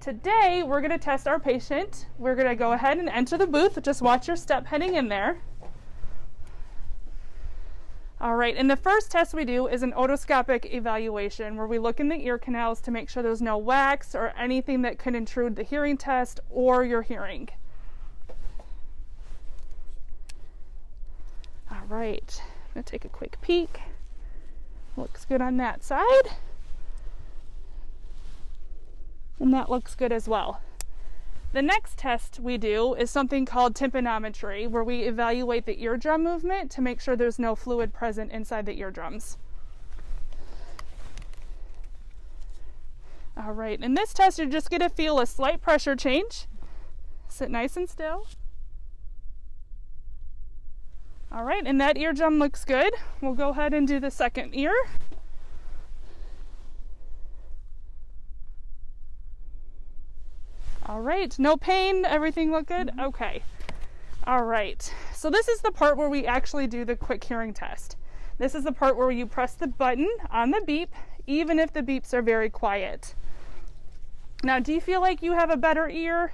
Today we're going to test our patient. We're going to go ahead and enter the booth. Just watch your step heading in there. All right, and the first test we do is an otoscopic evaluation where we look in the ear canals to make sure there's no wax or anything that could intrude the hearing test or your hearing. All right, I'm going to take a quick peek. Looks good on that side. And that looks good as well. The next test we do is something called tympanometry, where we evaluate the eardrum movement to make sure there's no fluid present inside the eardrums. All right, in this test you're just going to feel a slight pressure change. Sit nice and still. All right, and that eardrum looks good. We'll go ahead and do the second ear. All right, no pain, everything look good? Okay. All right, so this is the part where we actually do the quick hearing test. This is the part where you press the button on the beep, even if the beeps are very quiet. Now, do you feel like you have a better ear?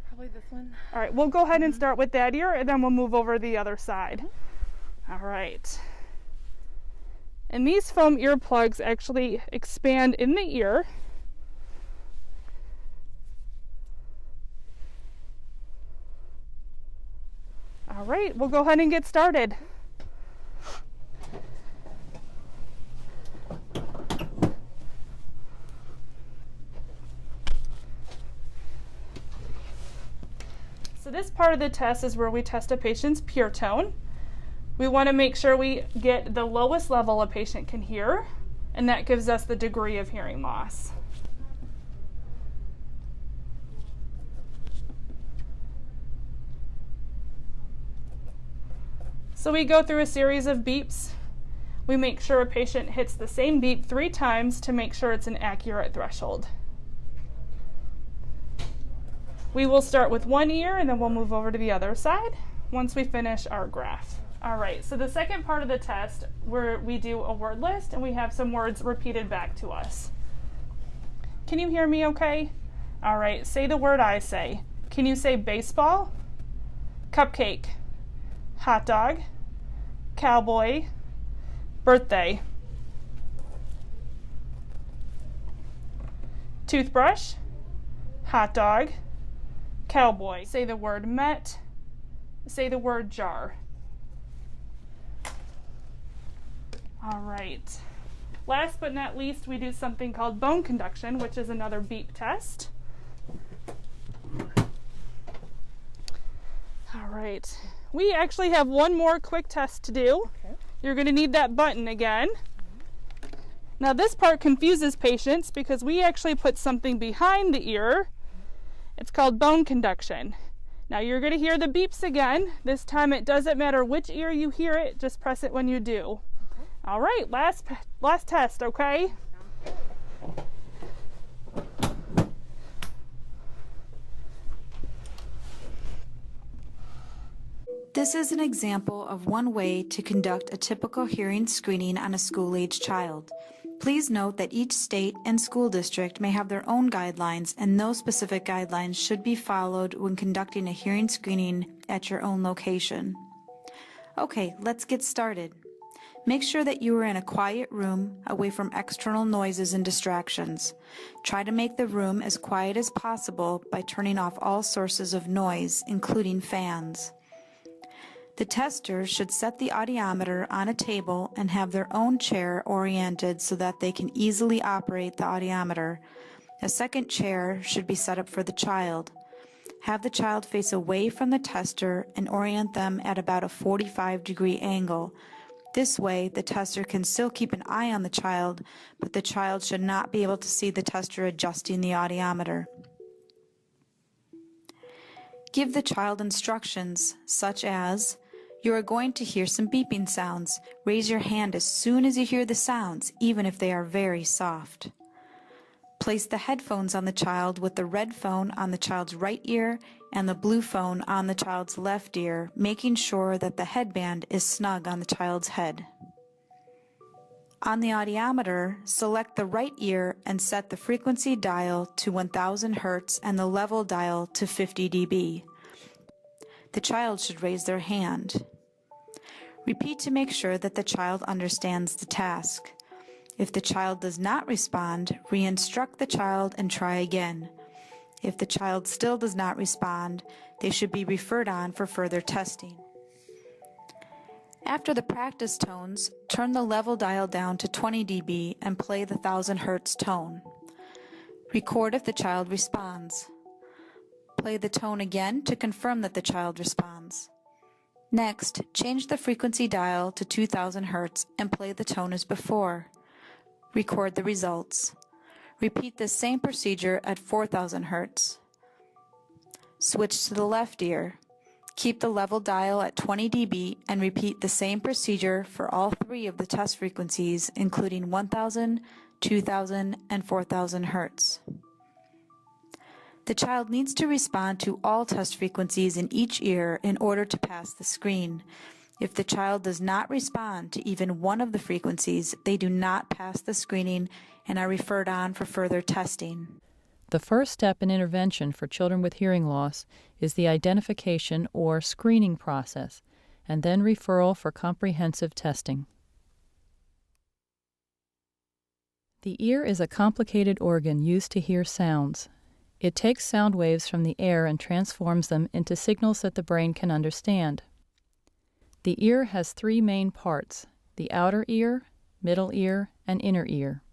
Probably this one. All right, we'll go ahead and start with that ear, and then we'll move over to the other side. All right. And these foam earplugs actually expand in the ear. All right, we'll go ahead and get started. So this part of the test is where we test a patient's pure tone. We want to make sure we get the lowest level a patient can hear, and that gives us the degree of hearing loss. So we go through a series of beeps. We make sure a patient hits the same beep 3 times to make sure it's an accurate threshold. We will start with one ear and then we'll move over to the other side once we finish our graph. All right, so the second part of the test where we do a word list and we have some words repeated back to us. Can you hear me okay? All right, say the word I say. Can you say baseball, cupcake, hot dog, cowboy, birthday, toothbrush, hot dog, cowboy? Say the word met, say the word jar. All right. Last but not least, we do something called bone conduction, which is another beep test. All right. We actually have one more quick test to do. Okay. You're going to need that button again. Now this part confuses patients because we actually put something behind the ear. It's called bone conduction. Now you're going to hear the beeps again. This time it doesn't matter which ear you hear it, just press it when you do. Okay. All right, last test, okay? This is an example of one way to conduct a typical hearing screening on a school-age child. Please note that each state and school district may have their own guidelines, and those specific guidelines should be followed when conducting a hearing screening at your own location. Okay, let's get started. Make sure that you are in a quiet room away from external noises and distractions. Try to make the room as quiet as possible by turning off all sources of noise, including fans. The tester should set the audiometer on a table and have their own chair oriented so that they can easily operate the audiometer. A second chair should be set up for the child. Have the child face away from the tester and orient them at about a 45-degree angle. This way, the tester can still keep an eye on the child, but the child should not be able to see the tester adjusting the audiometer. Give the child instructions, such as, you are going to hear some beeping sounds. Raise your hand as soon as you hear the sounds, even if they are very soft. Place the headphones on the child with the red phone on the child's right ear and the blue phone on the child's left ear, making sure that the headband is snug on the child's head. On the audiometer, select the right ear and set the frequency dial to 1000 Hz and the level dial to 50 dB. The child should raise their hand. Repeat to make sure that the child understands the task. If the child does not respond, re-instruct the child and try again. If the child still does not respond, they should be referred on for further testing. After the practice tones, turn the level dial down to 20 dB and play the 1000 Hz tone. Record if the child responds. Play the tone again to confirm that the child responds. Next, change the frequency dial to 2000 Hz and play the tone as before. Record the results. Repeat the same procedure at 4000 Hz. Switch to the left ear. Keep the level dial at 20 dB and repeat the same procedure for all three of the test frequencies, including 1000, 2000, and 4000 Hz. The child needs to respond to all test frequencies in each ear in order to pass the screen. If the child does not respond to even one of the frequencies, they do not pass the screening and are referred on for further testing. The first step in intervention for children with hearing loss is the identification or screening process, and then referral for comprehensive testing. The ear is a complicated organ used to hear sounds. It takes sound waves from the air and transforms them into signals that the brain can understand. The ear has three main parts: the outer ear, middle ear, and inner ear.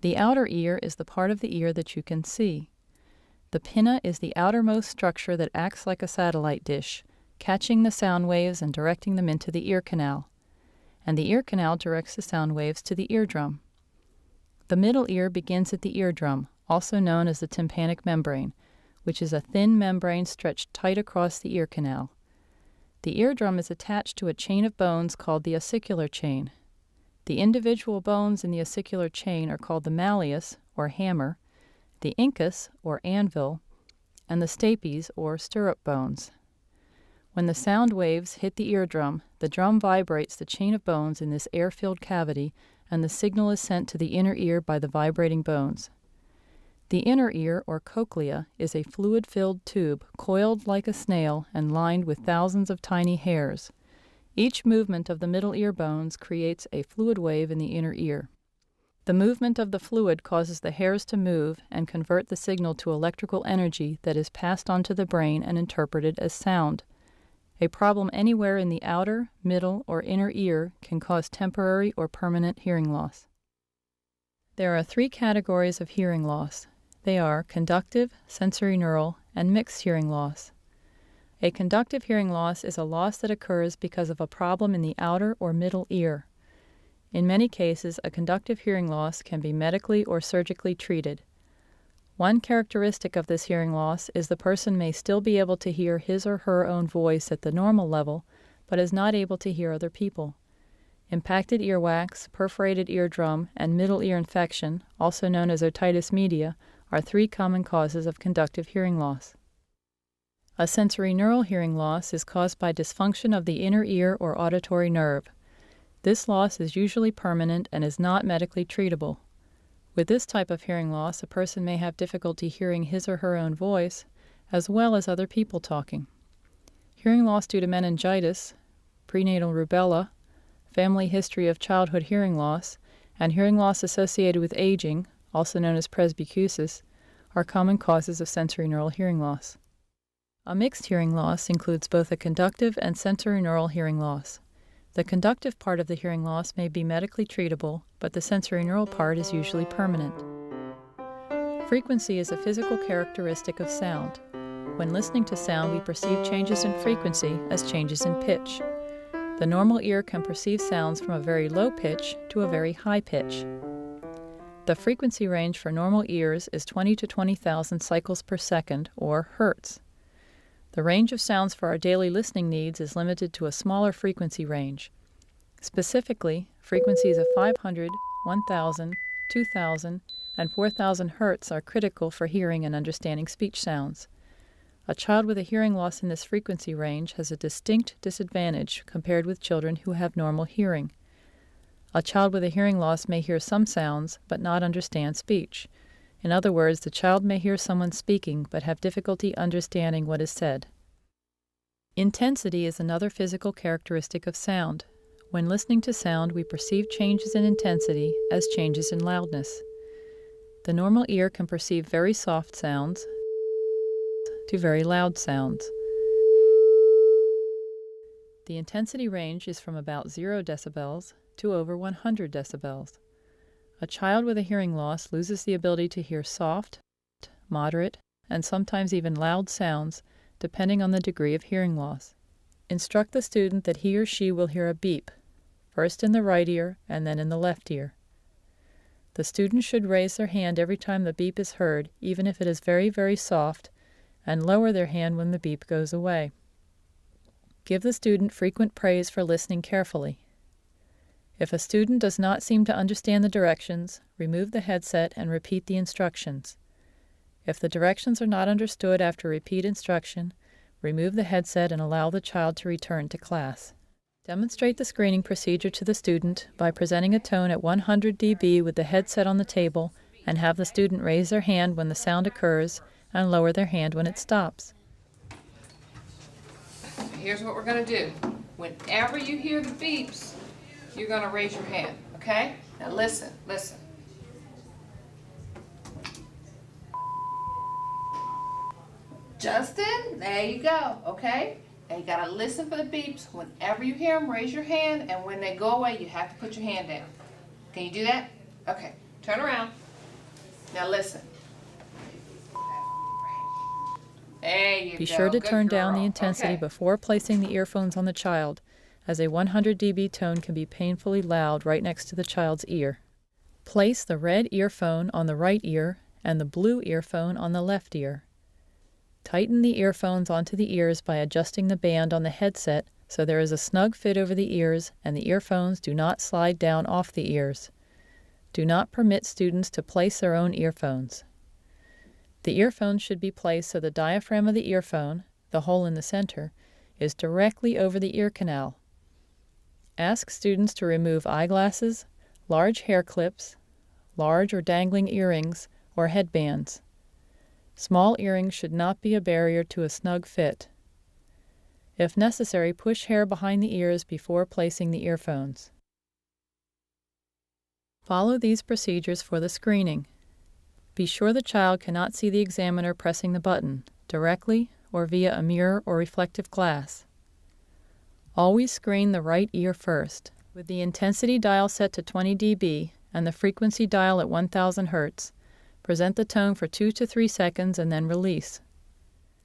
The outer ear is the part of the ear that you can see. The pinna is the outermost structure that acts like a satellite dish, catching the sound waves and directing them into the ear canal. And the ear canal directs the sound waves to the eardrum. The middle ear begins at the eardrum, also known as the tympanic membrane, which is a thin membrane stretched tight across the ear canal. The eardrum is attached to a chain of bones called the ossicular chain. The individual bones in the ossicular chain are called the malleus, or hammer, the incus, or anvil, and the stapes, or stirrup bones. When the sound waves hit the eardrum, the drum vibrates the chain of bones in this air-filled cavity, and the signal is sent to the inner ear by the vibrating bones. The inner ear, or cochlea, is a fluid-filled tube coiled like a snail and lined with thousands of tiny hairs. Each movement of the middle ear bones creates a fluid wave in the inner ear. The movement of the fluid causes the hairs to move and convert the signal to electrical energy that is passed on to the brain and interpreted as sound. A problem anywhere in the outer, middle, or inner ear can cause temporary or permanent hearing loss. There are three categories of hearing loss. They are conductive, sensorineural, and mixed hearing loss. A conductive hearing loss is a loss that occurs because of a problem in the outer or middle ear. In many cases, a conductive hearing loss can be medically or surgically treated. One characteristic of this hearing loss is the person may still be able to hear his or her own voice at the normal level, but is not able to hear other people. Impacted earwax, perforated eardrum, and middle ear infection, also known as otitis media, are three common causes of conductive hearing loss. A sensorineural hearing loss is caused by dysfunction of the inner ear or auditory nerve. This loss is usually permanent and is not medically treatable. With this type of hearing loss, a person may have difficulty hearing his or her own voice, as well as other people talking. Hearing loss due to meningitis, prenatal rubella, family history of childhood hearing loss, and hearing loss associated with aging, also known as presbycusis, are common causes of sensorineural hearing loss. A mixed hearing loss includes both a conductive and sensorineural hearing loss. The conductive part of the hearing loss may be medically treatable, but the sensorineural part is usually permanent. Frequency is a physical characteristic of sound. When listening to sound, we perceive changes in frequency as changes in pitch. The normal ear can perceive sounds from a very low pitch to a very high pitch. The frequency range for normal ears is 20 to 20,000 cycles per second, or hertz. The range of sounds for our daily listening needs is limited to a smaller frequency range. Specifically, frequencies of 500, 1000, 2000, and 4000 hertz are critical for hearing and understanding speech sounds. A child with a hearing loss in this frequency range has a distinct disadvantage compared with children who have normal hearing. A child with a hearing loss may hear some sounds but not understand speech. In other words, the child may hear someone speaking but have difficulty understanding what is said. Intensity is another physical characteristic of sound. When listening to sound, we perceive changes in intensity as changes in loudness. The normal ear can perceive very soft sounds to very loud sounds. The intensity range is from about 0 decibels to over 100 decibels. A child with a hearing loss loses the ability to hear soft, moderate, and sometimes even loud sounds, depending on the degree of hearing loss. Instruct the student that he or she will hear a beep, first in the right ear and then in the left ear. The student should raise their hand every time the beep is heard, even if it is very, very soft, and lower their hand when the beep goes away. Give the student frequent praise for listening carefully. If a student does not seem to understand the directions, remove the headset and repeat the instructions. If the directions are not understood after repeat instruction, remove the headset and allow the child to return to class. Demonstrate the screening procedure to the student by presenting a tone at 100 dB with the headset on the table, and have the student raise their hand when the sound occurs and lower their hand when it stops. Here's what we're going to do. Whenever you hear the beeps, you're going to raise your hand, okay? Now listen, listen. Justin, there you go, okay? Now you got to listen for the beeps. Whenever you hear them, raise your hand, and when they go away, you have to put your hand down. Can you do that? Okay, turn around. Now listen. There you go. Be sure to Good turn down girl. the intensity Okay. before placing the earphones on the child, as a 100 dB tone can be painfully loud right next to the child's ear. Place the red earphone on the right ear and the blue earphone on the left ear. Tighten the earphones onto the ears by adjusting the band on the headset so there is a snug fit over the ears and the earphones do not slide down off the ears. Do not permit students to place their own earphones. The earphones should be placed so the diaphragm of the earphone, the hole in the center, is directly over the ear canal. Ask students to remove eyeglasses, large hair clips, large or dangling earrings, or headbands. Small earrings should not be a barrier to a snug fit. If necessary, push hair behind the ears before placing the earphones. Follow these procedures for the screening. Be sure the child cannot see the examiner pressing the button, directly or via a mirror or reflective glass. Always screen the right ear first. With the intensity dial set to 20 dB and the frequency dial at 1000 Hz, present the tone for 2 to 3 seconds and then release.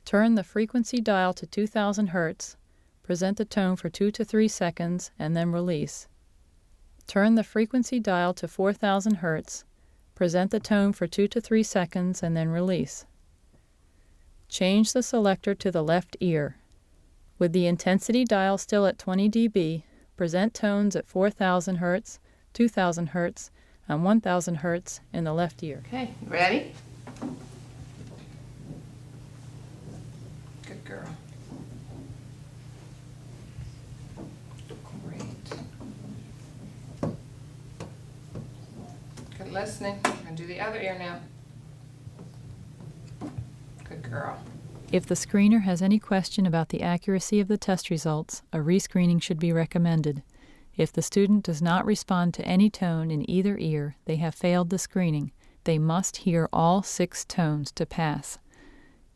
Turn the frequency dial to 2000 Hz, present the tone for 2 to 3 seconds and then release. Turn the frequency dial to 4000 Hz, present the tone for 2 to 3 seconds and then release. Change the selector to the left ear. With the intensity dial still at 20 dB, present tones at 4000 Hz, 2000 Hz, and 1000 Hz in the left ear. Okay, you ready? Good girl. Great. Good listening. I'm going to do the other ear now. Good girl. If the screener has any question about the accuracy of the test results, a rescreening should be recommended. If the student does not respond to any tone in either ear, they have failed the screening. They must hear all 6 tones to pass.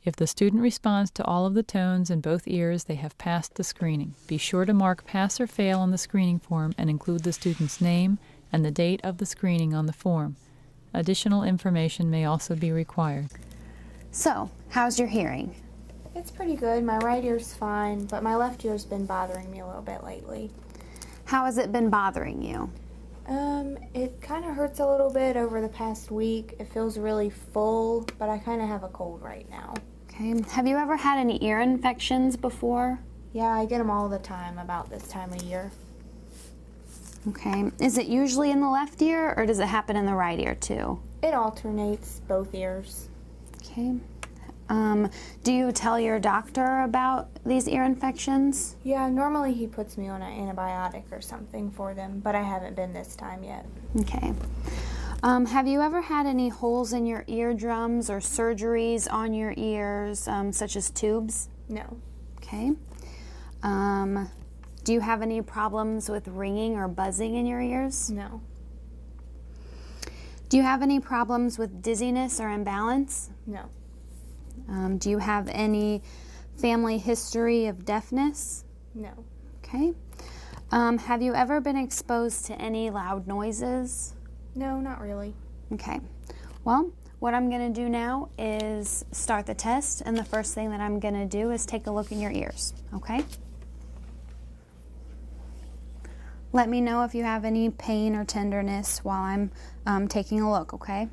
If the student responds to all of the tones in both ears, they have passed the screening. Be sure to mark pass or fail on the screening form and include the student's name and the date of the screening on the form. Additional information may also be required. So, how's your hearing? It's pretty good. My right ear's fine, but my left ear's been bothering me a little bit lately. How has it been bothering you? It kind of hurts a little bit over the past week. It feels really full, but I kind of have a cold right now. Okay. Have you ever had any ear infections before? Yeah, I get them all the time about this time of year. Okay. Is it usually in the left ear, or does it happen in the right ear too? It alternates both ears. Okay. Do you tell your doctor about these ear infections? Yeah, normally he puts me on an antibiotic or something for them, but I haven't been this time yet. Okay. Have you ever had any holes in your eardrums or surgeries on your ears, such as tubes? No. Okay. Do you have any problems with ringing or buzzing in your ears? No. Do you have any problems with dizziness or imbalance? No. Do you have any family history of deafness? No. Okay. Have you ever been exposed to any loud noises? No, not really. Okay. Well, what I'm going to do now is start the test, and the first thing that I'm going to do is take a look in your ears, okay? Let me know if you have any pain or tenderness while I'm taking a look, okay?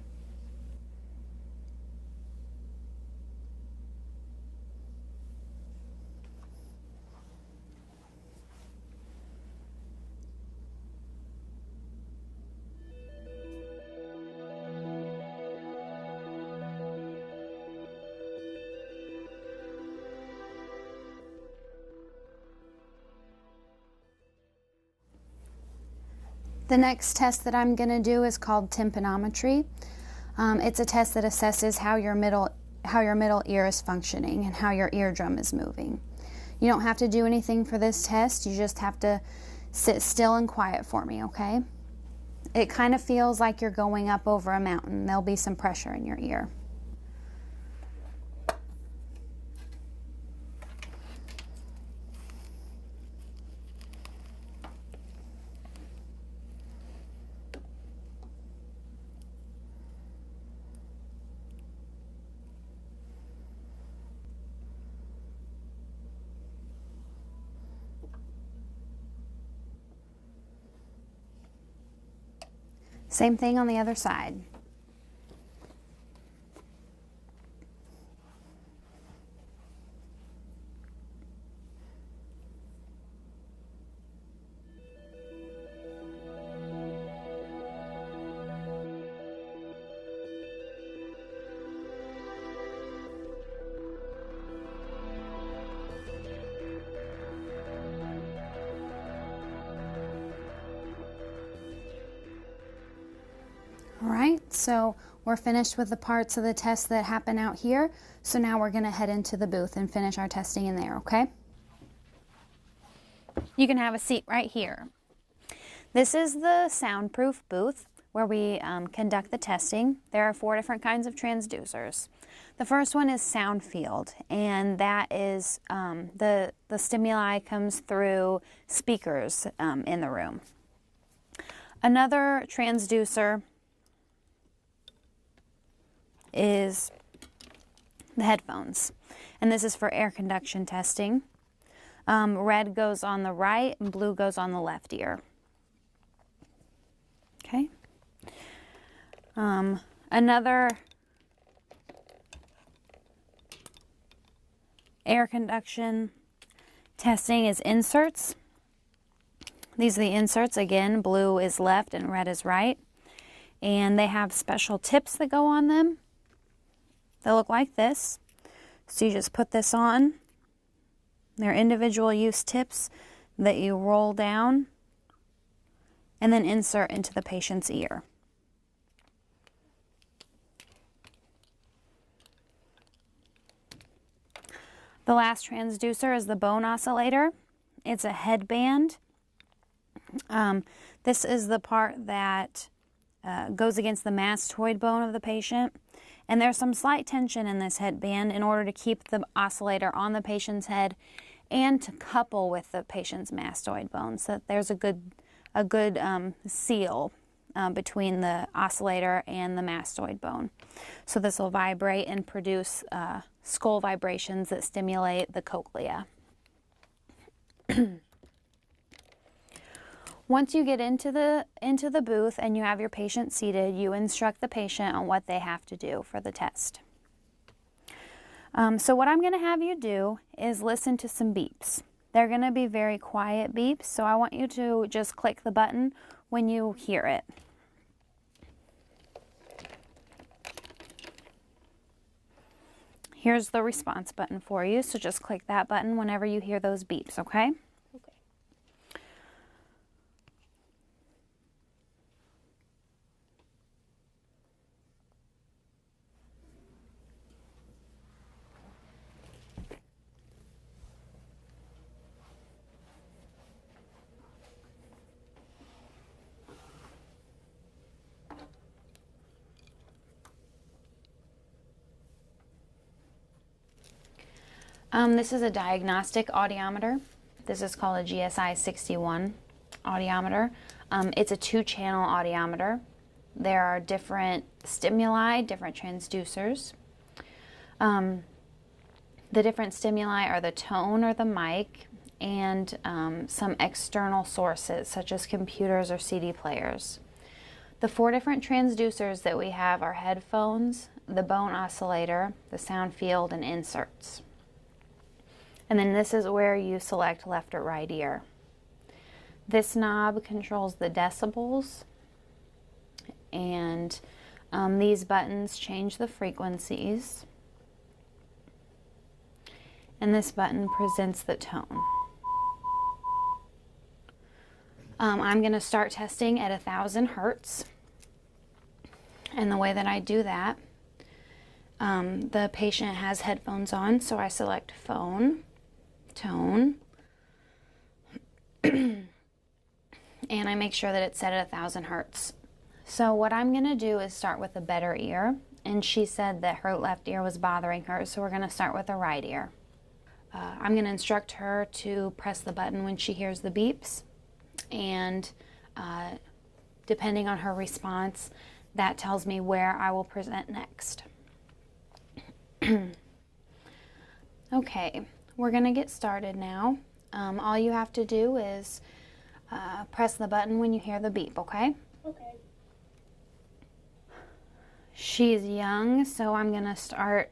The next test that I'm going to do is called tympanometry. It's a test that assesses how your middle ear is functioning and how your eardrum is moving. You don't have to do anything for this test. You just have to sit still and quiet for me, okay? It kind of feels like you're going up over a mountain. There'll be some pressure in your ear. Same thing on the other side. All right, so we're finished with the parts of the test that happen out here. So now we're going to head into the booth and finish our testing in there, okay? You can have a seat right here. This is the soundproof booth where we conduct the testing. There are 4 different kinds of transducers. The first one is sound field, and that is the stimuli comes through speakers in the room. Another transducer is the headphones, and this is for air conduction testing. Red goes on the right and blue goes on the left ear. Okay. Another air conduction testing is inserts. These are the inserts. Again, blue is left and red is right, and they have special tips that go on them. They look like this. So you just put this on. They're individual use tips that you roll down and then insert into the patient's ear. The last transducer is the bone oscillator. It's a headband. This is the part that goes against the mastoid bone of the patient. And there's some slight tension in this headband in order to keep the oscillator on the patient's head and to couple with the patient's mastoid bone, so that there's a good seal between the oscillator and the mastoid bone. So this will vibrate and produce skull vibrations that stimulate the cochlea. Once you get into the booth and you have your patient seated, you instruct the patient on what they have to do for the test. So what I'm going to have you do is listen to some beeps. They're going to be very quiet beeps, so I want you to just click the button when you hear it. Here's the response button for you, so just click that button whenever you hear those beeps, okay? Okay. This is a diagnostic audiometer. This is called a GSI 61 audiometer. It's a 2-channel audiometer. There are different stimuli, different transducers. The different stimuli are the tone or the mic and some external sources such as computers or CD players. The 4 different transducers that we have are headphones, the bone oscillator, the sound field, and inserts. And then this is where you select left or right ear. This knob controls the decibels, and these buttons change the frequencies. And this button presents the tone. I'm going to start testing at 1,000 hertz. And the way that I do that, the patient has headphones on, so I select phone, tone, and I make sure that it's set at 1,000 hertz. So what I'm going to do is start with the better ear, and she said that her left ear was bothering her, so we're going to start with the right ear. I'm going to instruct her to press the button when she hears the beeps, and depending on her response, that tells me where I will present next. Okay, we're going to get started now. All you have to do is press the button when you hear the beep, okay? Okay. She's young, so I'm going to start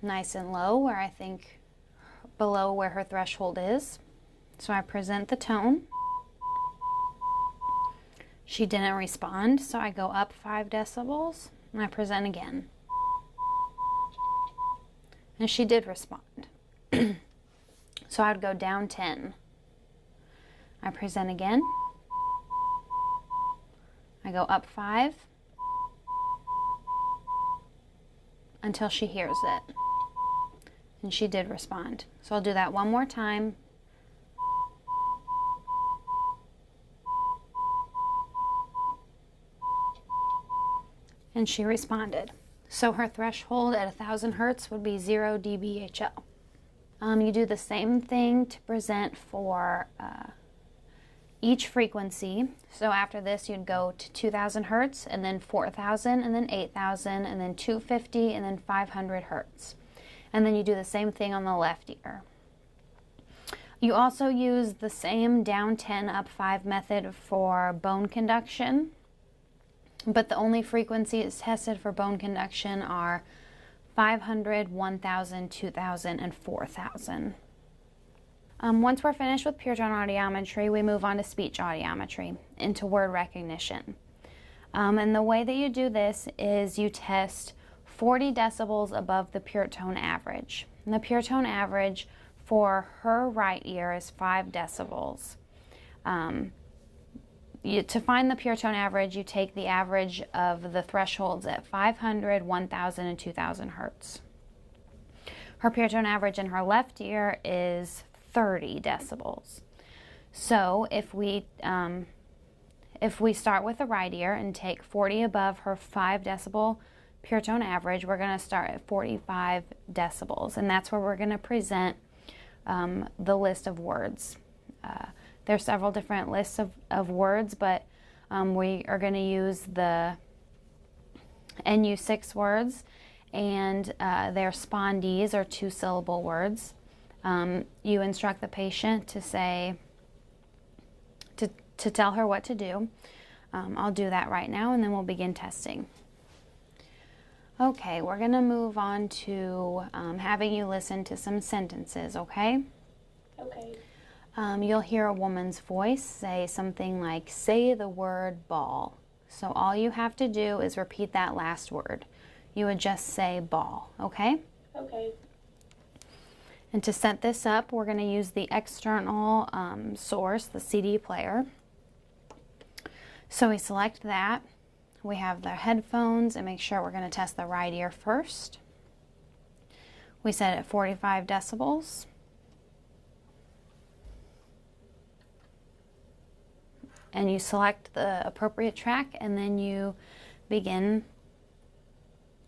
nice and low, where I think below where her threshold is. So I present the tone. She didn't respond, so I go up 5 decibels, and I present again. And she did respond. So I would go down 10. I present again. I go up 5 until she hears it. And she did respond. So I'll do that one more time. And she responded. So her threshold at 1,000 hertz would be 0 dBHL. You do the same thing to present for each frequency. So after this, you'd go to 2,000 hertz, and then 4,000, and then 8,000, and then 250, and then 500 hertz. And then you do the same thing on the left ear. You also use the same down 10, up 5 method for bone conduction, but the only frequencies tested for bone conduction are 500, 1,000, 2,000, and 4,000. Once we're finished with pure tone audiometry, we move on to speech audiometry, into word recognition. And the way that you do this is you test 40 decibels above the pure tone average. And the pure tone average for her right ear is 5 decibels. To find the pure tone average, you take the average of the thresholds at 500, 1,000, and 2,000 hertz. Her pure tone average in her left ear is 30 decibels. So if we start with the right ear and take 40 above her 5 decibel pure tone average, we're going to start at 45 decibels, and that's where we're going to present the list of words. There's several different lists of words, but we are going to use the NU6 words, and they're spondees, or 2-syllable words. You instruct the patient to say, to tell her what to do. I'll do that right now, and then we'll begin testing. Okay, we're going to move on to having you listen to some sentences, okay? Okay. You'll hear a woman's voice say something like, say the word ball. So all you have to do is repeat that last word. You would just say ball, okay? Okay. And to set this up, we're going to use the external source, the CD player. So we select that. We have the headphones and make sure we're going to test the right ear first. We set it at 45 decibels. And you select the appropriate track and then you begin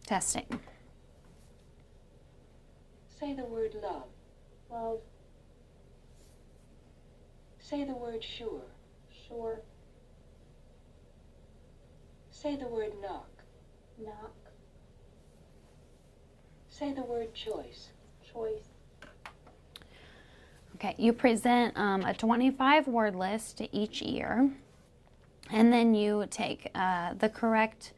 testing. Say the word love. Love. Say the word sure. Sure. Say the word knock. Knock. Say the word choice. Choice. Okay, you present a 25 word list to each ear, and then you take the correct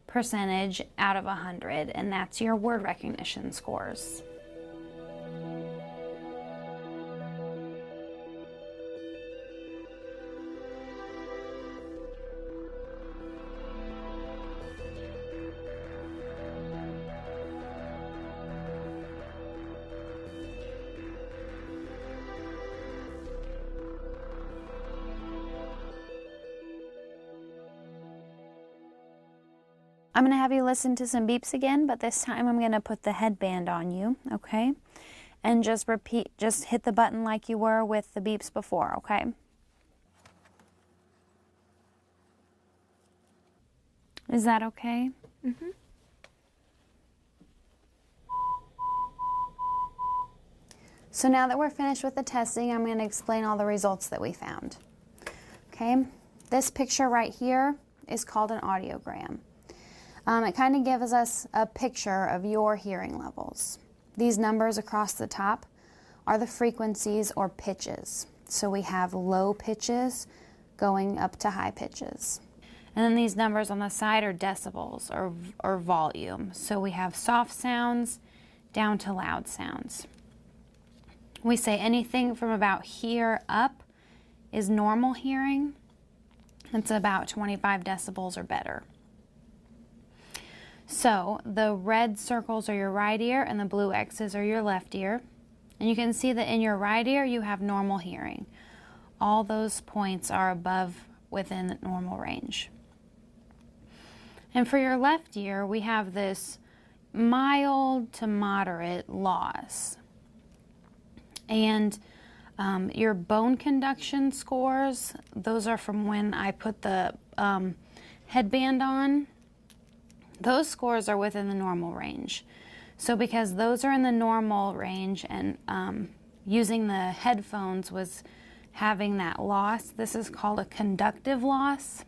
percentage out of 100, and that's your word recognition scores. I'm going to have you listen to some beeps again, but this time I'm going to put the headband on you, okay? And just repeat, just hit the button like you were with the beeps before, okay? Is that okay? Mm-hmm. So now that we're finished with the testing, I'm going to explain all the results that we found. Okay, this picture right here is called an audiogram. It kind of gives us a picture of your hearing levels. These numbers across the top are the frequencies or pitches. So we have low pitches going up to high pitches. And then these numbers on the side are decibels or volume. So we have soft sounds down to loud sounds. We say anything from about here up is normal hearing. It's about 25 decibels or better. So the red circles are your right ear and the blue X's are your left ear. And you can see that in your right ear you have normal hearing. All those points are above within the normal range. And for your left ear we have this mild to moderate loss. And your bone conduction scores, those are from when I put the headband on. Those scores are within the normal range. So because those are in the normal range and using the headphones was having that loss, this is called a conductive loss.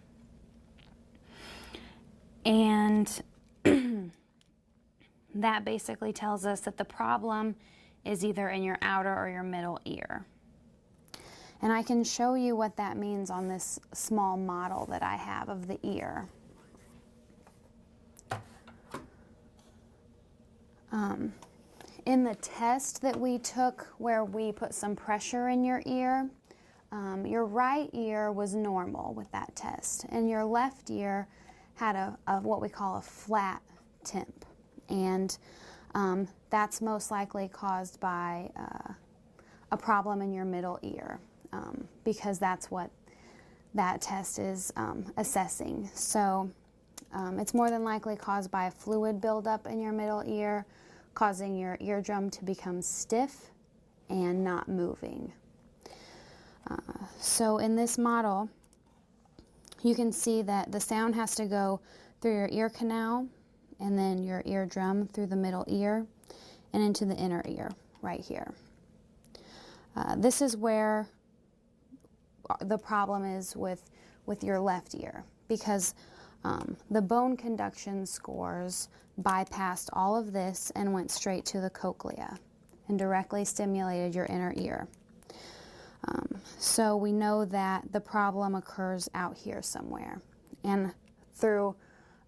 And that basically tells us that the problem is either in your outer or your middle ear. And I can show you what that means on this small model that I have of the ear. In the test that we took where we put some pressure in your right ear was normal with that test, and your left ear had a what we call a flat temp, and that's most likely caused by a problem in your middle ear, because that's what that test is assessing. So it's more than likely caused by a fluid buildup in your middle ear, causing your eardrum to become stiff and not moving. So in this model, you can see that the sound has to go through your ear canal and then your eardrum through the middle ear and into the inner ear right here. This is where the problem is with your left ear, because the bone conduction scores bypassed all of this and went straight to the cochlea and directly stimulated your inner ear. So we know that the problem occurs out here somewhere. And through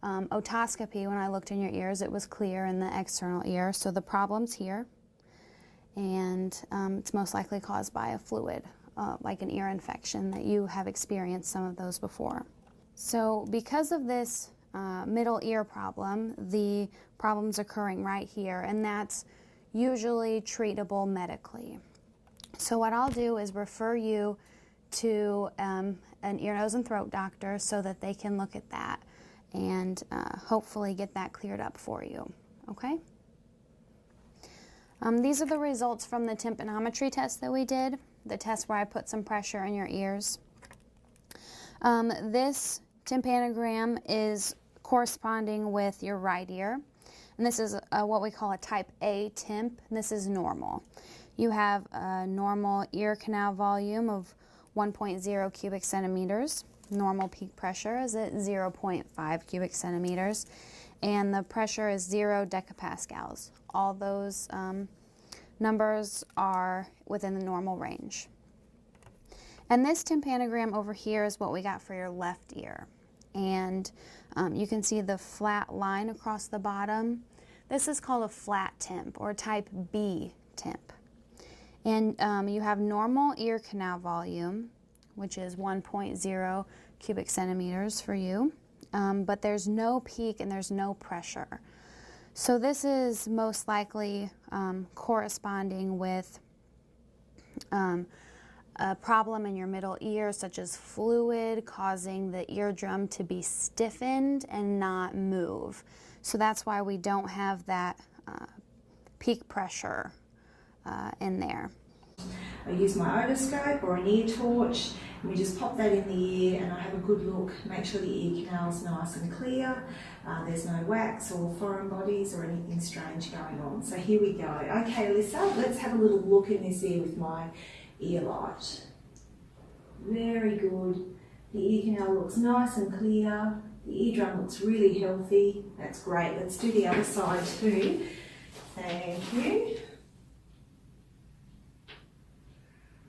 otoscopy, when I looked in your ears, it was clear in the external ear. So the problem's here, and it's most likely caused by a fluid, like an ear infection, that you have experienced some of those before. So because of this middle ear problem, the problem's occurring right here, and that's usually treatable medically. So what I'll do is refer you to an ear, nose, and throat doctor so that they can look at that and hopefully get that cleared up for you, okay? These are the results from the tympanometry test that we did, the test where I put some pressure in your ears. This tympanogram is corresponding with your right ear, and this is what we call a type A tymp, and this is normal. You have a normal ear canal volume of 1.0 cubic centimeters. Normal peak pressure is at 0.5 cubic centimeters, and the pressure is 0 decapascals. All those numbers are within the normal range. And this tympanogram over here is what we got for your left ear. And you can see the flat line across the bottom. This is called a flat tymp, or type B tymp. And you have normal ear canal volume, which is 1.0 cubic centimeters for you, but there's no peak and there's no pressure. So this is most likely corresponding with a problem in your middle ear, such as fluid causing the eardrum to be stiffened and not move. So that's why we don't have that peak pressure in there. I use my otoscope or an ear torch, and we just pop that in the ear, and I have a good look, make sure the ear canal is nice and clear, there's no wax or foreign bodies or anything strange going on. So here we go. Okay, Alyssa, let's have a little look in this ear with my ear light. Very good. The ear canal looks nice and clear. The eardrum looks really healthy. That's great. Let's do the other side too. Thank you.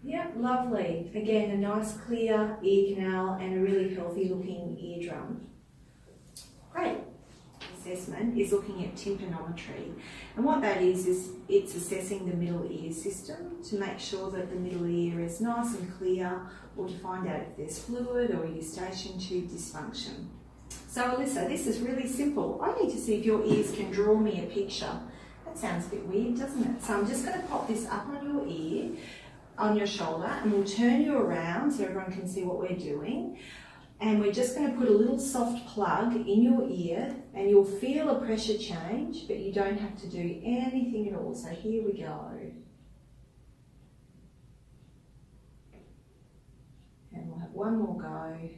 Yep, lovely. Again, a nice clear ear canal and a really healthy looking eardrum. Great. Assessment is looking at tympanometry, and what that is it's assessing the middle ear system to make sure that the middle ear is nice and clear, or to find out if there's fluid or eustachian tube dysfunction. So Alyssa, this is really simple. I need to see if your ears can draw me a picture. That sounds a bit weird, doesn't it? So I'm just going to pop this up on your ear, on your shoulder, and we'll turn you around so everyone can see what we're doing. And we're just going to put a little soft plug in your ear, and you'll feel a pressure change, but you don't have to do anything at all. So here we go. And we'll have one more go.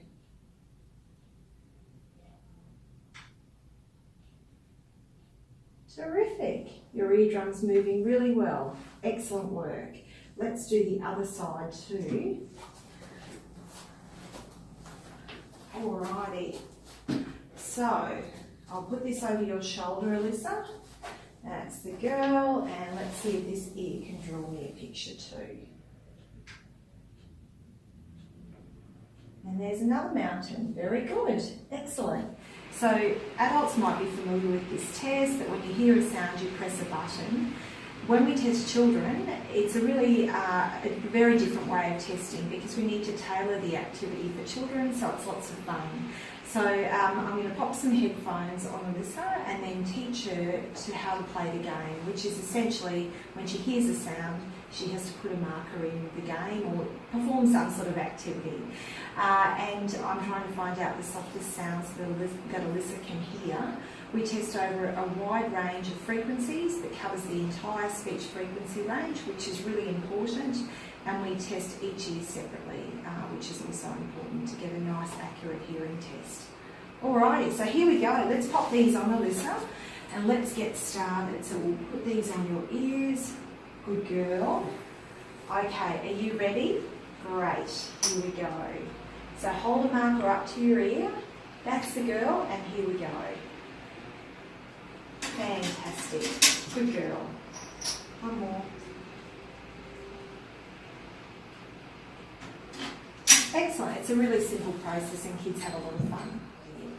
Terrific. Your eardrum's moving really well. Excellent work. Let's do the other side too. Alrighty. So, I'll put this over your shoulder, Alyssa. That's the girl, and let's see if this ear can draw me a picture too. And there's another mountain. Very good. Excellent. So, adults might be familiar with this test, that when you hear a sound, you press a button. When we test children, it's a really a very different way of testing, because we need to tailor the activity for children, so it's lots of fun. So I'm going to pop some headphones on Alyssa and then teach her how to play the game, which is essentially when she hears a sound, she has to put a marker in the game or perform some sort of activity. And I'm trying to find out the softest sounds that Alyssa can hear. We test over a wide range of frequencies that covers the entire speech frequency range, which is really important, and we test each ear separately, which is also important to get a nice accurate hearing test. Alrighty, so here we go. Let's pop these on, Alyssa, and let's get started. So we'll put these on your ears. Good girl. Okay, are you ready? Great, here we go. So hold a marker up to your ear. That's the girl, and here we go. Fantastic. Good girl. One more. Excellent. It's a really simple process and kids have a lot of fun.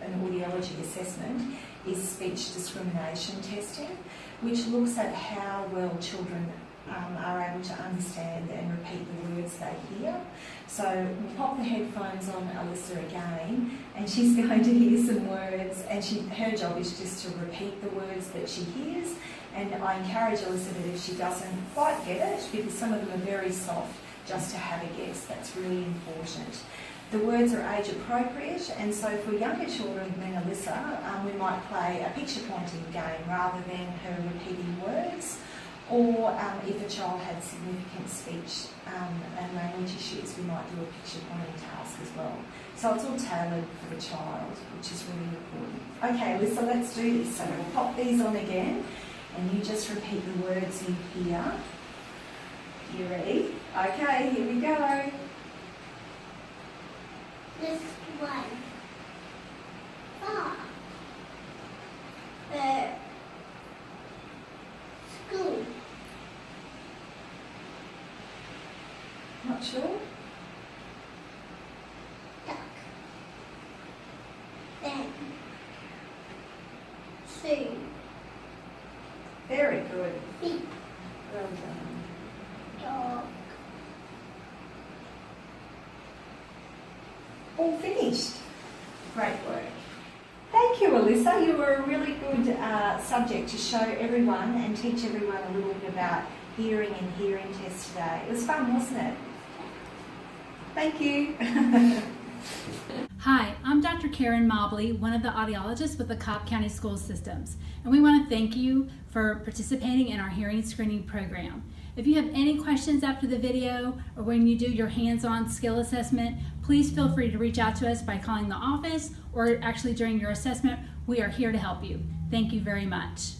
An audiology assessment is speech discrimination testing, which looks at how well children are able to understand and repeat the words they hear. So we'll pop the headphones on Alyssa again, and she's going to hear some words, and her job is just to repeat the words that she hears, And I encourage Alyssa that if she doesn't quite get it, because some of them are very soft, just to have a guess. That's really important. The words are age appropriate, and so for younger children than Alyssa, we might play a picture pointing game rather than her repeating words. Or if a child had significant speech and language issues, we might do a picture pointing task as well. So it's all tailored for the child, which is really important. Okay, Alyssa, let's do this. So we'll pop these on again, and you just repeat the words in here. You ready? Okay, here we go. This one. The school. Not sure? Duck. Then. Soon. Very good. Beep. Well done. Dog. All finished. Great work. Thank you, Alyssa. You were a really good subject to show everyone and teach everyone a little bit about hearing and hearing tests today. It was fun, wasn't it? Thank you. Hi, I'm Dr. Karen Mobley, one of the audiologists with the Cobb County School Systems, and we want to thank you for participating in our hearing screening program. If you have any questions after the video or when you do your hands-on skill assessment, please feel free to reach out to us by calling the office or actually during your assessment. We are here to help you. Thank you very much.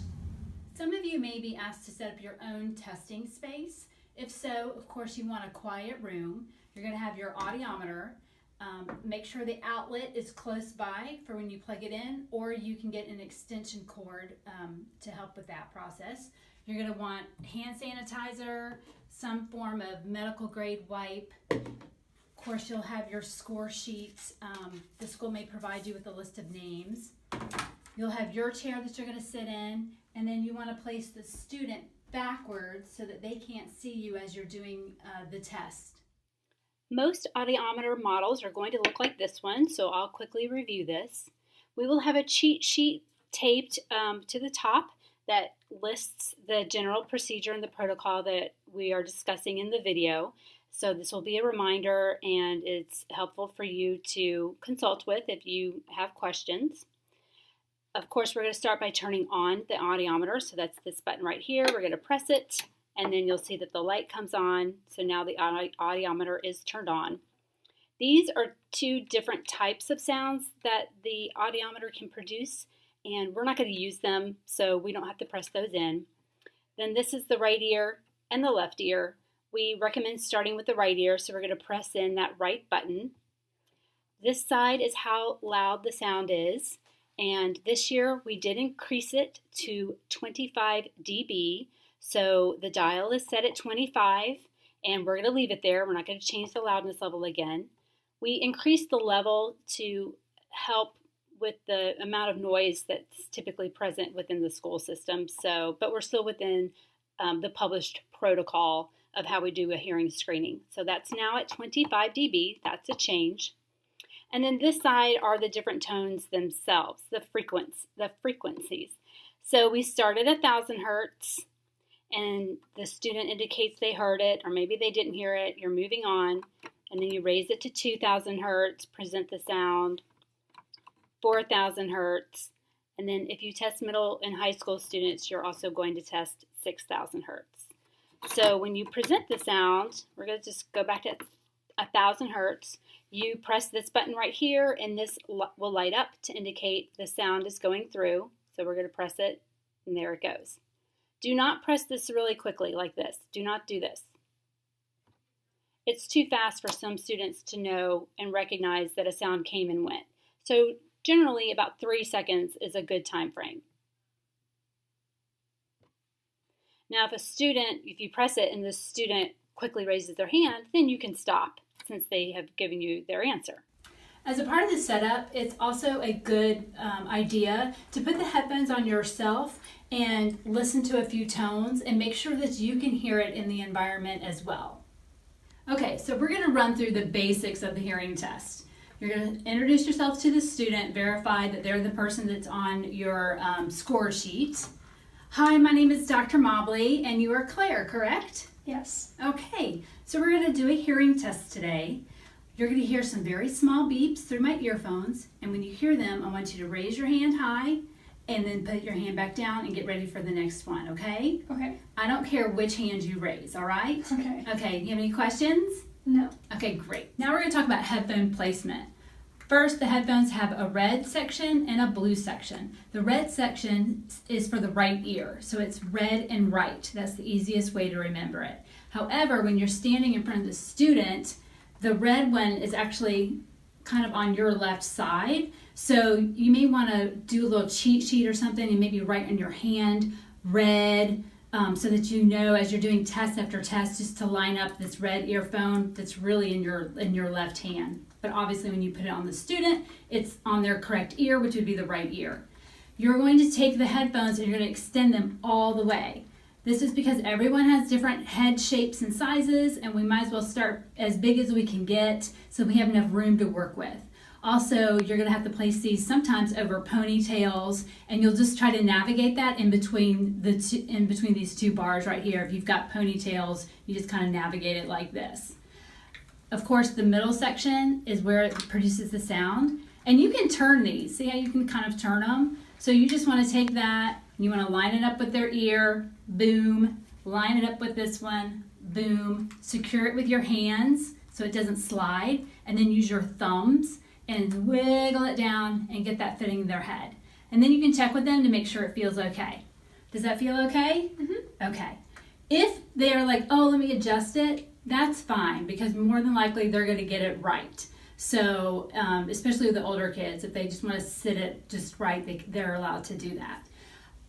Some of you may be asked to set up your own testing space. If so, of course, you want a quiet room. You're going to have your audiometer. Make sure the outlet is close by for when you plug it in, or you can get an extension cord to help with that process. You're going to want hand sanitizer, some form of medical grade wipe. Of course, you'll have your score sheets. The school may provide you with a list of names. You'll have your chair that you're going to sit in, and then you want to place the student backwards so that they can't see you as you're doing the test. Most audiometer models are going to look like this one, so I'll quickly review this. We will have a cheat sheet taped to the top that lists the general procedure and the protocol that we are discussing in the video. So this will be a reminder, and it's helpful for you to consult with if you have questions. Of course, we're going to start by turning on the audiometer. So that's this button right here. We're going to press it, and then you'll see that the light comes on. So now the audiometer is turned on. These are two different types of sounds that the audiometer can produce, and we're not going to use them, so we don't have to press those in. Then this is the right ear and the left ear. We recommend starting with the right ear, so we're going to press in that right button. This side is how loud the sound is, and this year we did increase it to 25 dB. So the dial is set at 25, and we're going to leave it there. We're not going to change the loudness level again. We increased the level to help with the amount of noise that's typically present within the school system. But we're still within the published protocol of how we do a hearing screening. So that's now at 25 dB. That's a change. And then this side are the different tones themselves, the frequencies. So we start at 1,000 hertz, and the student indicates they heard it, or maybe they didn't hear it. You're moving on, and then you raise it to 2,000 hertz, present the sound, 4,000 hertz, and then if you test middle and high school students, you're also going to test 6,000 hertz. So when you present the sound, we're going to just go back to 1,000 hertz. You press this button right here, and this will light up to indicate the sound is going through. So we're going to press it, and there it goes. Do not press this really quickly like this. Do not do this. It's too fast for some students to know and recognize that a sound came and went. So generally about 3 seconds is a good time frame. Now if you press it and the student quickly raises their hand, then you can stop since they have given you their answer. As a part of the setup, it's also a good idea to put the headphones on yourself and listen to a few tones and make sure that you can hear it in the environment as well. Okay, so we're going to run through the basics of the hearing test. You're going to introduce yourself to the student, verify that they're the person that's on your score sheet. Hi, my name is Dr. Mobley, and you are Claire, correct? Yes. Okay, so we're going to do a hearing test today. You're going to hear some very small beeps through my earphones, and when you hear them, I want you to raise your hand high and then put your hand back down and get ready for the next one, okay? Okay. I don't care which hand you raise, all right? Okay. Okay, you have any questions? No. Okay, great. Now we're going to talk about headphone placement. First, the headphones have a red section and a blue section. The red section is for the right ear, so it's red and right. That's the easiest way to remember it. However, when you're standing in front of the student, the red one is actually kind of on your left side. So you may want to do a little cheat sheet or something and maybe write on your hand red, so that you know as you're doing test after test just to line up this red earphone that's really in your left hand. But obviously when you put it on the student, it's on their correct ear, which would be the right ear. You're going to take the headphones and you're going to extend them all the way. This is because everyone has different head shapes and sizes, and we might as well start as big as we can get so we have enough room to work with. Also, you're going to have to place these sometimes over ponytails, and you'll just try to navigate that in between these two bars right here. If you've got ponytails, you just kind of navigate it like this. Of course, the middle section is where it produces the sound, and you can turn these. See how you can kind of turn them? So you just want to take that, you want to line it up with their ear, boom, line it up with this one, boom, secure it with your hands so it doesn't slide, and then use your thumbs and wiggle it down and get that fitting their head. And then you can check with them to make sure it feels okay. Does that feel okay? Mm-hmm. Okay. If they're like, oh, let me adjust it, that's fine, because more than likely they're going to get it right. So especially with the older kids, if they just want to sit it just right, they're allowed to do that.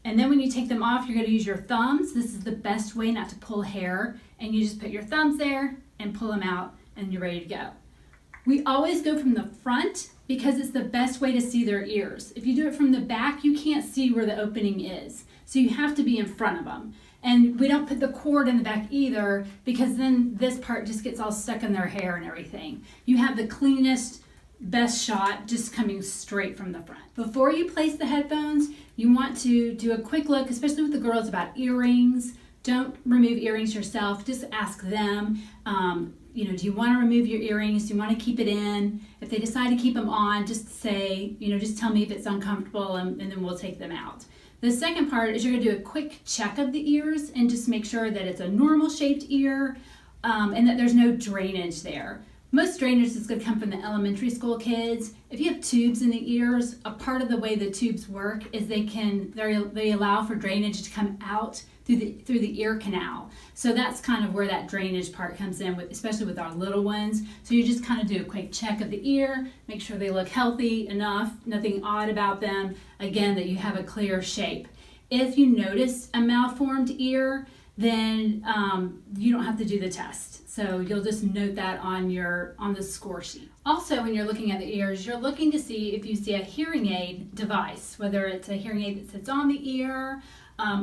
And then when you take them off, you're going to use your thumbs. This is the best way not to pull hair. And you just put your thumbs there and pull them out, and you're ready to go. We always go from the front because it's the best way to see their ears. If you do it from the back, you can't see where the opening is. So you have to be in front of them. And we don't put the cord in the back either, because then this part just gets all stuck in their hair and everything. You have the cleanest, best shot just coming straight from the front. Before you place the headphones, you want to do a quick look, especially with the girls, about earrings. Don't remove earrings yourself. Just ask them, do you want to remove your earrings? Do you want to keep it in? If they decide to keep them on, just say, just tell me if it's uncomfortable, and then we'll take them out. The second part is you're going to do a quick check of the ears and just make sure that it's a normal shaped ear, and that there's no drainage there. Most drainage is going to come from the elementary school kids. If you have tubes in the ears, a part of the way the tubes work is they allow for drainage to come out through the ear canal. So that's kind of where that drainage part comes in, especially with our little ones. So you just kind of do a quick check of the ear, make sure they look healthy enough, nothing odd about them, again, that you have a clear shape. If you notice a malformed ear, then you don't have to do the test. So you'll just note that on the score sheet. Also, when you're looking at the ears, you're looking to see if you see a hearing aid device, whether it's a hearing aid that sits on the ear,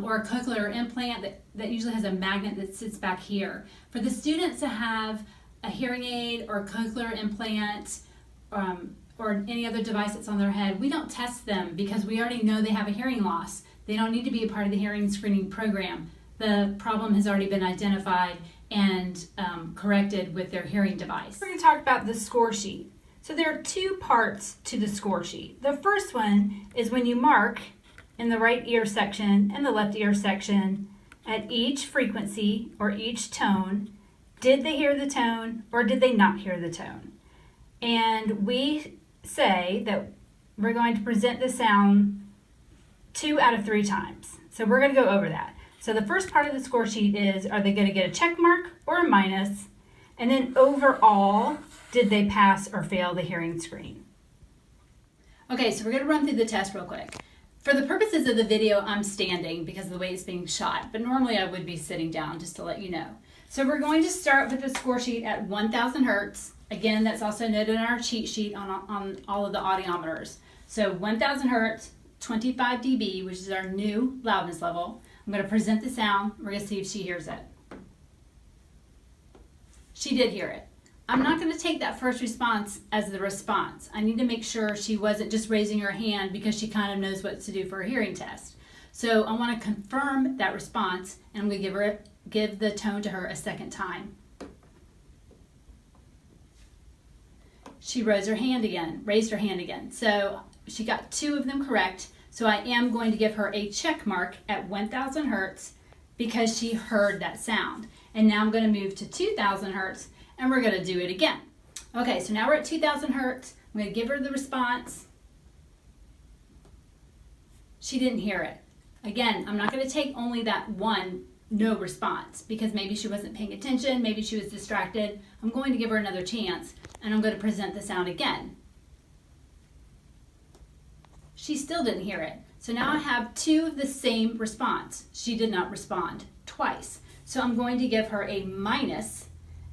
or a cochlear implant that usually has a magnet that sits back here. For the students to have a hearing aid or a cochlear implant, or any other device that's on their head, we don't test them because we already know they have a hearing loss. They don't need to be a part of the hearing screening program. The problem has already been identified and corrected with their hearing device. We're going to talk about the score sheet. So there are two parts to the score sheet. The first one is when you mark in the right ear section and the left ear section at each frequency or each tone, did they hear the tone or did they not hear the tone? And we say that we're going to present the sound 2 out of 3 times. So we're going to go over that. So the first part of the score sheet is, are they going to get a check mark or a minus? And then overall, did they pass or fail the hearing screen? Okay, so we're going to run through the test real quick. For the purposes of the video, I'm standing because of the way it's being shot, but normally I would be sitting down, just to let you know. So we're going to start with the score sheet at 1,000 hertz. Again, that's also noted in our cheat sheet on all of the audiometers. So 1,000 hertz, 25 dB, which is our new loudness level. I'm going to present the sound. We're going to see if she hears it. She did hear it. I'm not going to take that first response as the response. I need to make sure she wasn't just raising her hand because she kind of knows what to do for a hearing test. So I want to confirm that response, and I'm going to give the tone to her a second time. She raised her hand again. So she got 2 of them correct. So I am going to give her a check mark at 1,000 hertz because she heard that sound. And now I'm going to move to 2,000 hertz and we're going to do it again. Okay, so now we're at 2,000 hertz. I'm going to give her the response. She didn't hear it. Again, I'm not going to take only that one no response because maybe she wasn't paying attention, maybe she was distracted. I'm going to give her another chance and I'm going to present the sound again. She still didn't hear it. So now I have 2 of the same response. She did not respond twice. So I'm going to give her a minus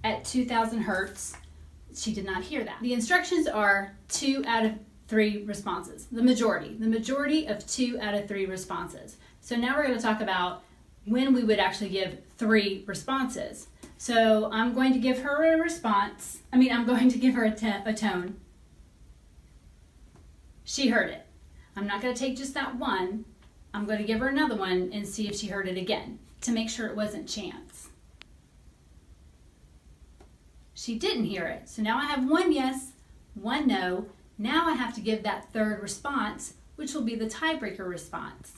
at 2,000 hertz. She did not hear that. The instructions are 2 out of 3 responses, the majority of 2 out of 3 responses. So now we're going to talk about when we would actually give 3 responses. So I'm going to give her a response. I'm going to give her a tone. She heard it. I'm not going to take just that one. I'm going to give her another one and see if she heard it again to make sure it wasn't chance. She didn't hear it. So now I have 1 yes, 1 no. Now I have to give that 3rd response, which will be the tiebreaker response.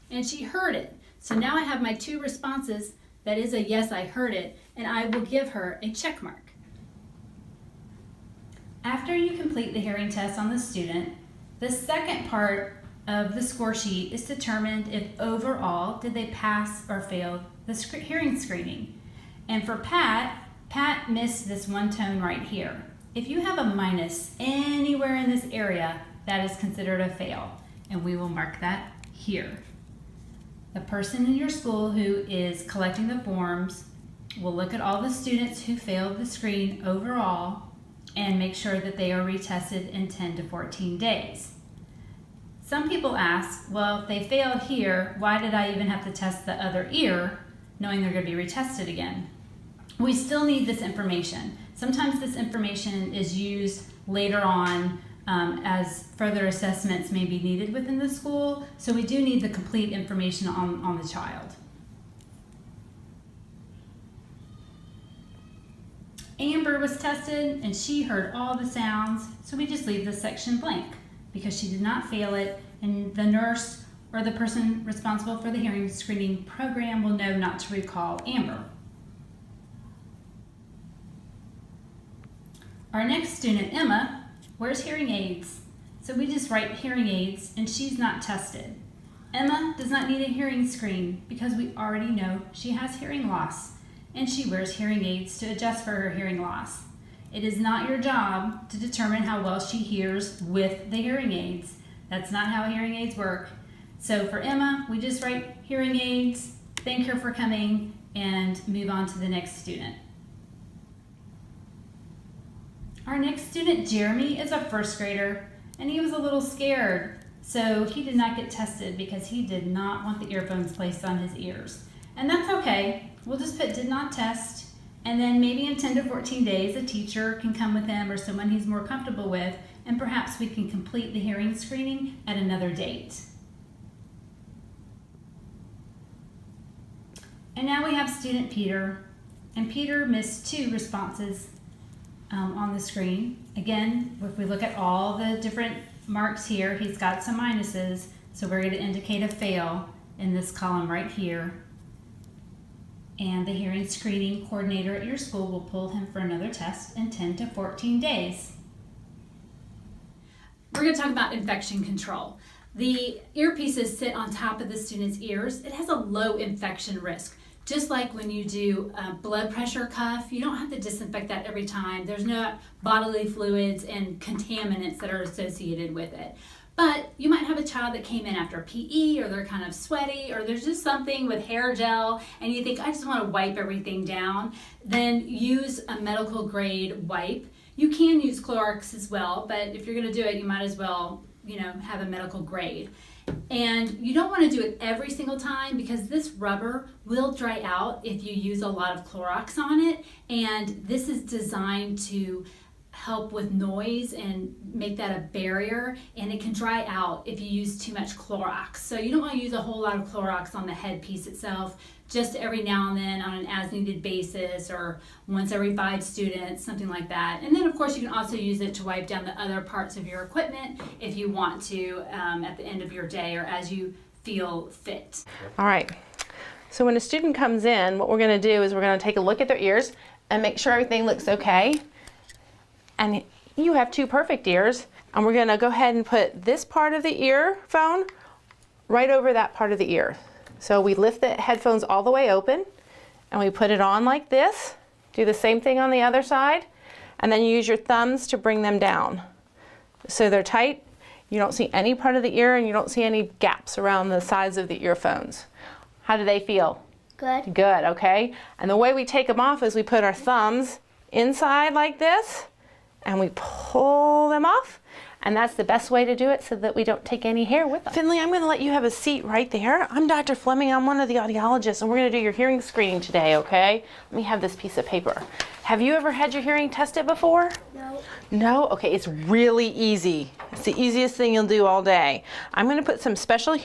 And she heard it. So now I have my 2 responses. That is a yes, I heard it, and I will give her a check mark. After you complete the hearing test on the student, the second part of the score sheet is determined if overall did they pass or fail the hearing screening. And for Pat missed this one tone right here. If you have a minus anywhere in this area, that is considered a fail, and we will mark that here. The person in your school who is collecting the forms will look at all the students who failed the screen overall and make sure that they are retested in 10 to 14 days. Some people ask, well, if they failed here, why did I even have to test the other ear, knowing they're going to be retested again? We still need this information. Sometimes this information is used later on as further assessments may be needed within the school, so we do need the complete information on the child. Amber was tested and she heard all the sounds, so we just leave this section blank because she did not fail it, and the nurse or the person responsible for the hearing screening program will know not to recall Amber. Our next student, Emma, wears hearing aids, so we just write hearing aids and she's not tested. Emma does not need a hearing screen because we already know she has hearing loss and she wears hearing aids to adjust for her hearing loss. It is not your job to determine how well she hears with the hearing aids. That's not how hearing aids work. So for Emma, we just write hearing aids, thank her for coming, and move on to the next student. Our next student, Jeremy, is a 1st grader, and he was a little scared, so he did not get tested because he did not want the earphones placed on his ears. And that's okay. We'll just put did not test, and then maybe in 10 to 14 days, a teacher can come with him or someone he's more comfortable with, and perhaps we can complete the hearing screening at another date. And now we have student Peter, and Peter missed 2 responses on the screen. Again, if we look at all the different marks here, he's got some minuses, so we're going to indicate a fail in this column right here. And the hearing screening coordinator at your school will pull him for another test in 10 to 14 days. We're going to talk about infection control. The earpieces sit on top of the student's ears. It has a low infection risk. Just like when you do a blood pressure cuff, you don't have to disinfect that every time. There's no bodily fluids and contaminants that are associated with it. But you might have a child that came in after PE, or they're kind of sweaty, or there's just something with hair gel, and you think, I just want to wipe everything down. Then use a medical grade wipe. You can use Clorox as well, but if you're going to do it, you might as well, have a medical grade. And you don't want to do it every single time because this rubber will dry out if you use a lot of Clorox on it, and this is designed to help with noise and make that a barrier, and it can dry out if you use too much Clorox. So you don't want to use a whole lot of Clorox on the headpiece itself, just every now and then on an as-needed basis, or once every 5 students, something like that. And then of course you can also use it to wipe down the other parts of your equipment if you want to at the end of your day or as you feel fit. All right, so when a student comes in, what we're going to do is we're going to take a look at their ears and make sure everything looks okay. And you have 2 perfect ears, and we're going to go ahead and put this part of the earphone right over that part of the ear. So we lift the headphones all the way open and we put it on like this. Do the same thing on the other side, and then you use your thumbs to bring them down. So they're tight, you don't see any part of the ear, and you don't see any gaps around the sides of the earphones. How do they feel? Good. Good, okay. And the way we take them off is we put our thumbs inside like this, and we pull them off, and that's the best way to do it so that we don't take any hair with them. Finley, I'm going to let you have a seat right there. I'm Dr. Fleming. I'm one of the audiologists, and we're going to do your hearing screening today, okay? Let me have this piece of paper. Have you ever had your hearing tested before? No. No? Okay, it's really easy. It's the easiest thing you'll do all day. I'm going to put some special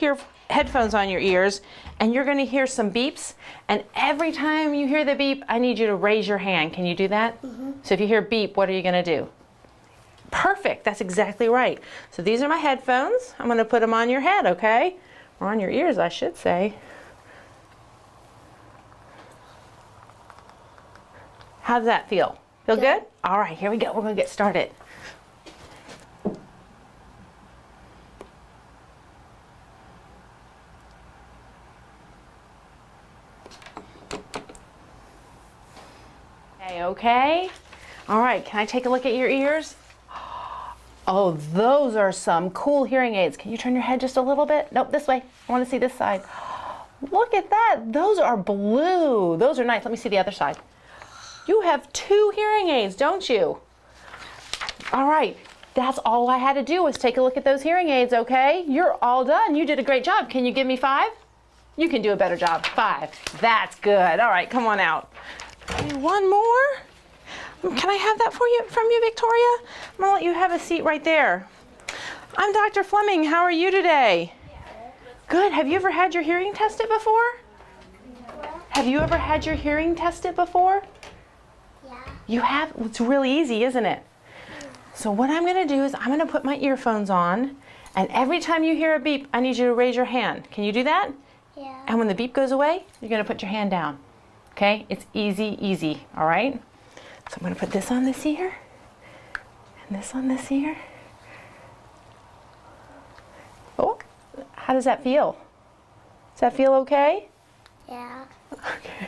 headphones on your ears, and you're going to hear some beeps, and every time you hear the beep, I need you to raise your hand. Can you do that? Mm-hmm. So if you hear beep, what are you going to do? Perfect, that's exactly right. So these are my headphones. I'm going to put them on your head, okay? Or on your ears, I should say. How does that feel? Feel good? All right, here we go. We're going to get started. Okay. All right, can I take a look at your ears? Oh, those are some cool hearing aids. Can you turn your head just a little bit? Nope, this way. I want to see this side. Look at that. Those are blue. Those are nice. Let me see the other side. You have 2 hearing aids, don't you? All right, that's all I had to do was take a look at those hearing aids, okay? You're all done. You did a great job. Can you give me 5? You can do a better job. 5. That's good. All right, come on out. Okay, 1 more. Can I have that from you, Victoria? I'm gonna let you have a seat right there. I'm Dr. Fleming. How are you today? Good. Have you ever had your hearing tested before? Have you ever had your hearing tested before? Yeah. You have? It's really easy, isn't it? So what I'm going to do is I'm going to put my earphones on, and every time you hear a beep, I need you to raise your hand. Can you do that? Yeah. And when the beep goes away, you're going to put your hand down. Okay? It's easy, easy. All right? So I'm going to put this on this ear, and this on this ear. Oh, how does that feel? Does that feel okay? Yeah. Okay.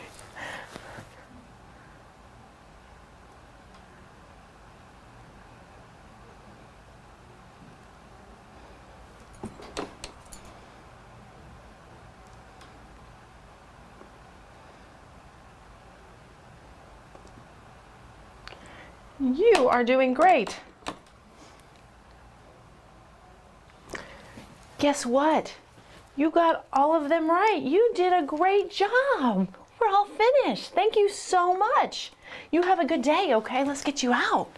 You are doing great. Guess what? You got all of them right. You did a great job. We're all finished. Thank you so much. You have a good day, okay? Let's get you out.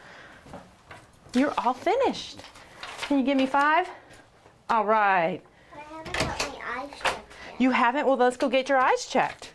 You're all finished. Can you give me 5? All right. I haven't got my eyes checked yet. You haven't? Well, let's go get your eyes checked.